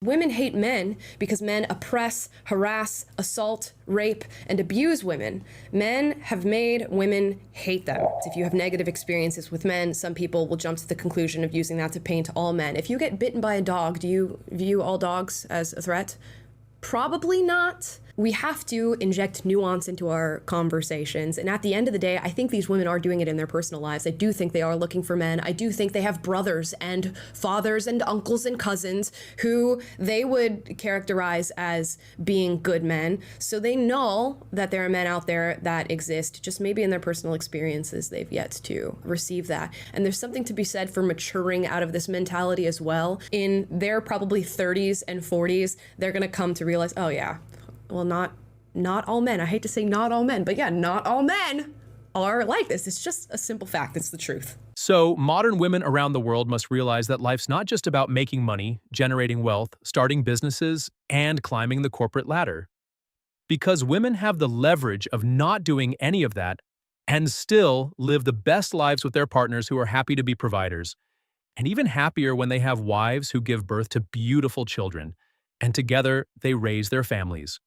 Women hate men because men oppress, harass, assault, rape, and abuse women. Men have made women hate them. If you have negative experiences with men, some people will jump to the conclusion of using that to paint all men. If you get bitten by a dog, do you view all dogs as a threat? Probably not. We have to inject nuance into our conversations. And at the end of the day, I think these women are doing it in their personal lives. I do think they are looking for men. I do think they have brothers and fathers and uncles and cousins who they would characterize as being good men. So they know that there are men out there that exist, just maybe in their personal experiences, they've yet to receive that. And there's something to be said for maturing out of this mentality as well. In their probably 30s and 40s, they're going to come to realize, oh yeah, well, not all men. I hate to say not all men, but yeah, not all men are like this. It's just a simple fact. It's the truth. So, modern women around the world must realize that life's not just about making money, generating wealth, starting businesses, and climbing the corporate ladder. Because women have the leverage of not doing any of that and still live the best lives with their partners who are happy to be providers, and even happier when they have wives who give birth to beautiful children, and together they raise their families.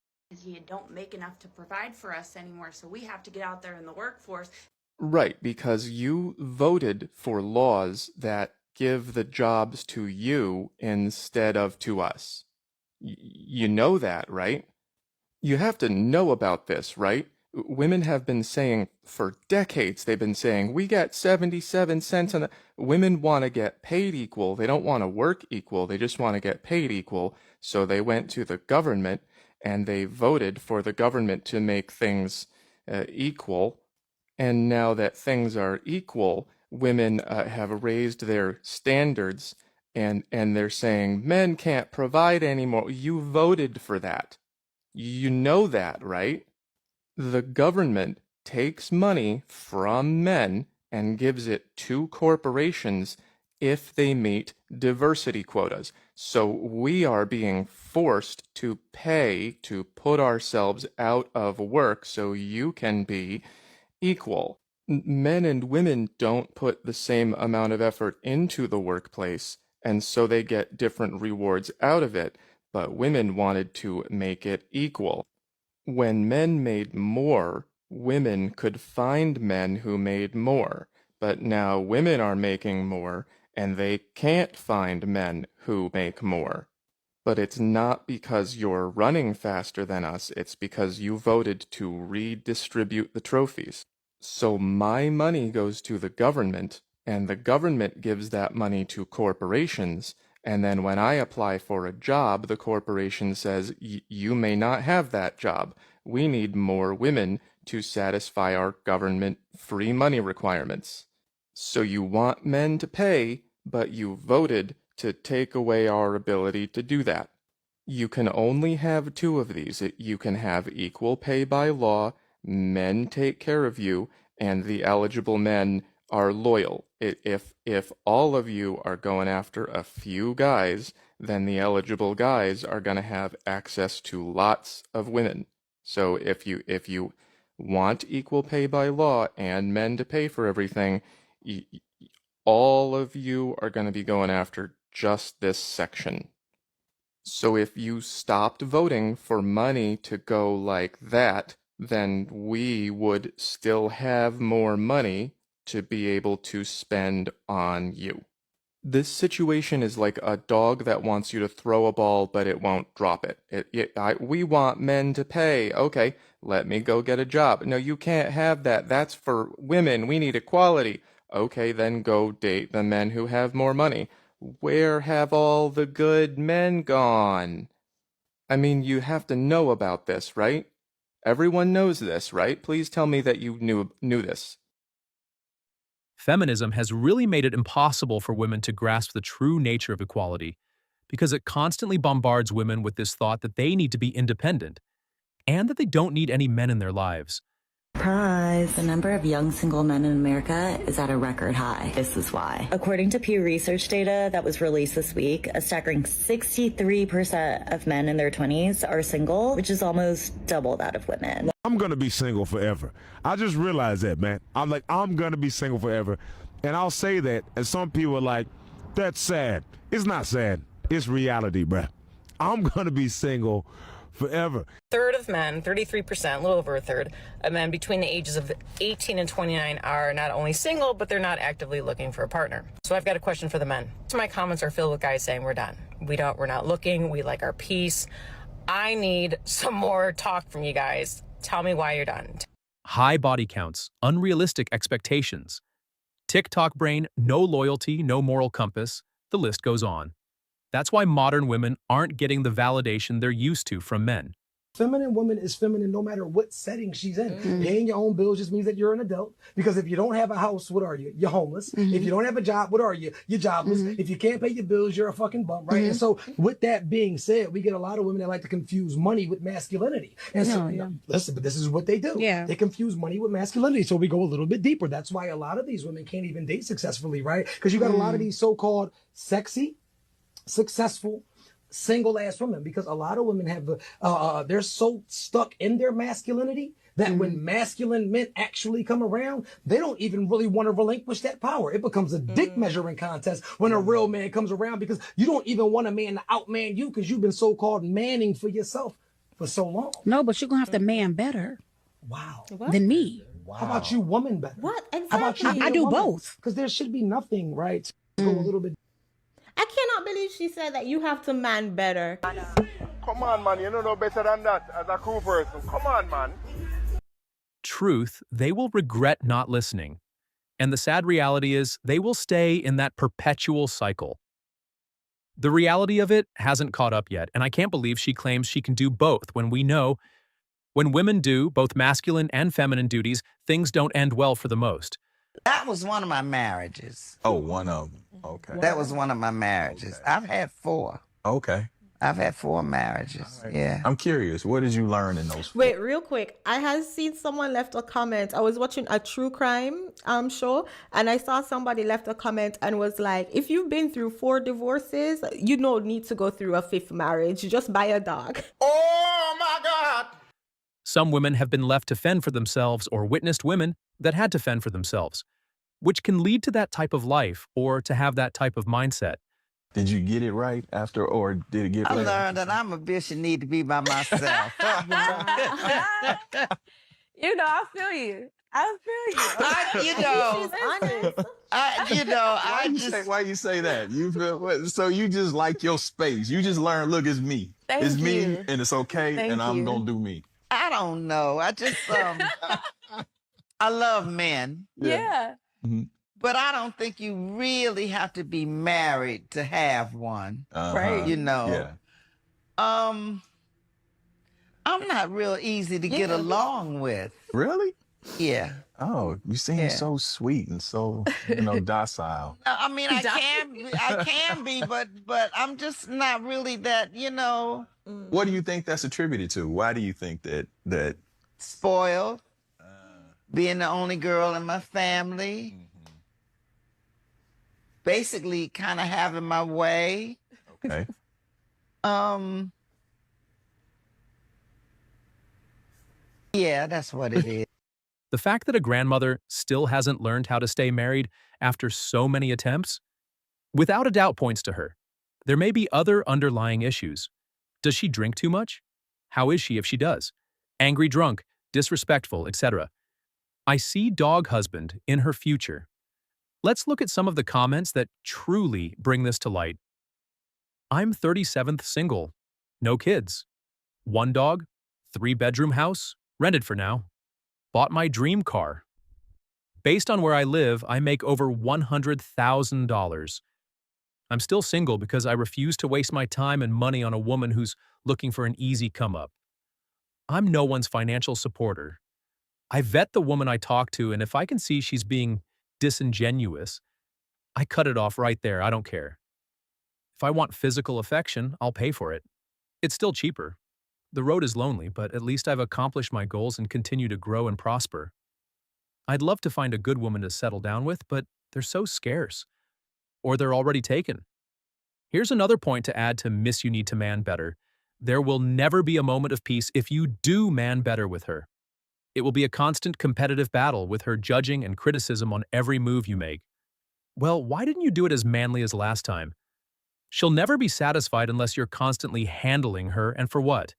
You don't make enough to provide for us anymore, so we have to get out there in the workforce. Right, because you voted for laws that give the jobs to you instead of to us. You know that, right? You have to know about this, right? Women have been saying for decades, they've been saying, we get 77 cents on the... Women want to get paid equal. They don't want to work equal. They just want to get paid equal. So they went to the government and they voted for the government to make things equal. And now that things are equal, women have raised their standards and they're saying, men can't provide anymore. You voted for that. You know that, right? The government takes money from men and gives it to corporations if they meet diversity quotas. So we are being forced to pay to put ourselves out of work so you can be equal. Men and women don't put the same amount of effort into the workplace, and so they get different rewards out of it, but women wanted to make it equal. When men made more, women could find men who made more, but now women are making more, and they can't find men who make more. But it's not because you're running faster than us, it's because you voted to redistribute the trophies. So my money goes to the government, and the government gives that money to corporations, and then when I apply for a job, the corporation says, you may not have that job. We need more women to satisfy our government free money requirements. So you want men to pay, but you voted to take away our ability to do that. You can only have two of these. You can have equal pay by law, men take care of you, and the eligible men are loyal. If all of you are going after a few guys, then the eligible guys are going to have access to lots of women. So if you want equal pay by law and men to pay for everything, all of you are going to be going after just this section. So if you stopped voting for money to go like that, then we would still have more money to be able to spend on you. This situation is like a dog that wants you to throw a ball, but it won't drop it. We want men to pay. Okay, let me go get a job. No, you can't have that. That's for women. We need equality. Okay, then go date the men who have more money. Where have all the good men gone? I mean, you have to know about this, right? Everyone knows this, right? Please tell me that you knew this. Feminism has really made it impossible for women to grasp the true nature of equality because it constantly bombards women with this thought that they need to be independent and that they don't need any men in their lives. Surprise! The number of young single men in America is at a record high. This is why. According to Pew Research data that was released this week, a staggering 63% of men in their 20s are single, which is almost double that of women. I'm gonna be single forever. I just realized that, man. I'm gonna be single forever. And I'll say that, and some people are like, that's sad. It's not sad. It's reality, bruh. I'm going to be single forever. Third of men, 33%, a little over a third, of men between the ages of 18 and 29 are not only single, but they're not actively looking for a partner. So I've got a question for the men. So my comments are filled with guys saying we're done. We're not looking. We like our peace. I need some more talk from you guys. Tell me why you're done. High body counts, unrealistic expectations, TikTok brain, no loyalty, no moral compass, the list goes on. That's why modern women aren't getting the validation they're used to from men. Feminine woman is feminine no matter what setting she's in. Paying your own bills just means that you're an adult. Because if you don't have a house, what are you? You're homeless. If you don't have a job, what are you? You're jobless. If you can't pay your bills, you're a fucking bum, right? And so with that being said, we get a lot of women that like to confuse money with masculinity. And so, listen, but this is what they do. Yeah. They confuse money with masculinity. So we go a little bit deeper. That's why a lot of these women can't even date successfully, right? Because you got a lot of these so-called sexy, successful, single ass women, because a lot of women have they're so stuck in their masculinity that when masculine men actually come around, they don't even really want to relinquish that power. It becomes a dick measuring contest when a real man comes around, because you don't even want a man to outman you because you've been so-called manning for yourself for so long. No, but you're gonna have to man better Wow. than me. Wow. How about you, woman better? What exactly? How about you? I do both. Because there should be nothing, right? To go a little bit. I cannot believe she said that you have to man better. Come on, man. You don't know better than that as a cool person. Come on, man. Truth, they will regret not listening. And the sad reality is they will stay in that perpetual cycle. The reality of it hasn't caught up yet, and I can't believe she claims she can do both when we know when women do both masculine and feminine duties, things don't end well for the most. That was one of my marriages. Oh, one of them. Okay. That was one of my marriages. Okay. I've had 4. Okay. I've had 4 marriages. Right. Yeah. I'm curious. What did you learn in those? Wait, real quick. I had seen someone left a comment. I was watching a true crime show, and I saw somebody left a comment and was like, if you've been through 4 divorces, you don't need to go through a 5th marriage. Just buy a dog. Oh, my God. Some women have been left to fend for themselves or witnessed women that had to fend for themselves, which can lead to that type of life or to have that type of mindset. Did you get it right after, or did it get I better? learned that I'm a bitch and need to be by myself. You know, I feel you. Why you say that? You feel so you just like your space. You just learn. Look, it's me. It's me, and it's okay, and I'm gonna do me. I don't know. I just I love men. Yeah. Mhm. But I don't think you really have to be married to have one. Right. You know. Yeah. I'm not real easy to get along with. Really? Yeah. Oh, you seem so sweet and so docile. I mean, I can be, but I'm just not really that. What do you think that's attributed to? Why do you think that? Spoiled, being the only girl in my family. Basically, kind of having my way. Okay. Yeah, that's what it is. The fact that a grandmother still hasn't learned how to stay married after so many attempts, without a doubt points to her. There may be other underlying issues. Does she drink too much? How is she if she does? Angry drunk, disrespectful, etc. I see dog husband in her future. Let's look at some of the comments that truly bring this to light. I'm 37th single. No kids. 1 dog. 3-bedroom house. Rented for now. Bought my dream car. Based on where I live, I make over $100,000. I'm still single because I refuse to waste my time and money on a woman who's looking for an easy come-up. I'm no one's financial supporter. I vet the woman I talk to, and if I can see she's being disingenuous, I cut it off right there. I don't care. If I want physical affection, I'll pay for it. It's still cheaper. The road is lonely, but at least I've accomplished my goals and continue to grow and prosper. I'd love to find a good woman to settle down with, but they're so scarce. Or they're already taken. Here's another point to add to Miss You Need to Man Better. There will never be a moment of peace if you do man better with her. It will be a constant competitive battle with her judging and criticism on every move you make. Well, why didn't you do it as manly as last time? She'll never be satisfied unless you're constantly handling her, and for what?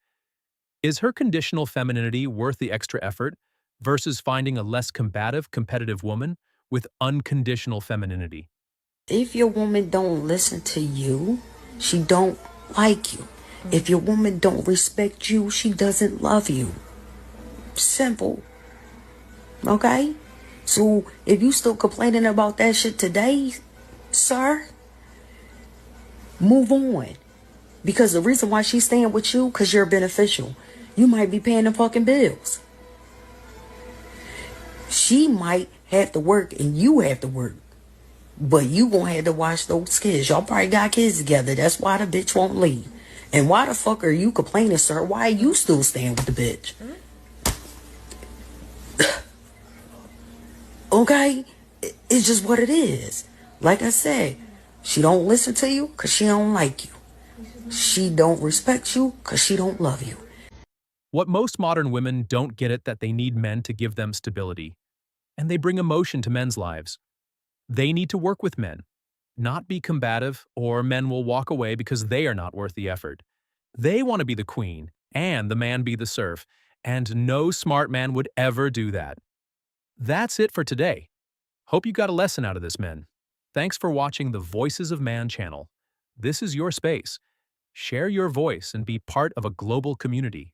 Is her conditional femininity worth the extra effort versus finding a less combative, competitive woman with unconditional femininity? If your woman don't listen to you, she don't like you. If your woman don't respect you, she doesn't love you. Simple. Okay? So if you still complaining about that shit today, sir, move on. Because the reason why she's staying with you, because you're beneficial. You might be paying the fucking bills. She might have to work and you have to work. But you gonna have to watch those kids. Y'all probably got kids together. That's why the bitch won't leave. And why the fuck are you complaining, sir? Why are you still staying with the bitch? Okay? It's just what it is. Like I said, she don't listen to you because she don't like you. She don't respect you because she don't love you. What most modern women don't get it that they need men to give them stability. And they bring emotion to men's lives. They need to work with men, not be combative, or men will walk away because they are not worth the effort. They want to be the queen, and the man be the serf, and no smart man would ever do that. That's it for today. Hope you got a lesson out of this, men. Thanks for watching the Voices of Man channel. This is your space. Share your voice and be part of a global community.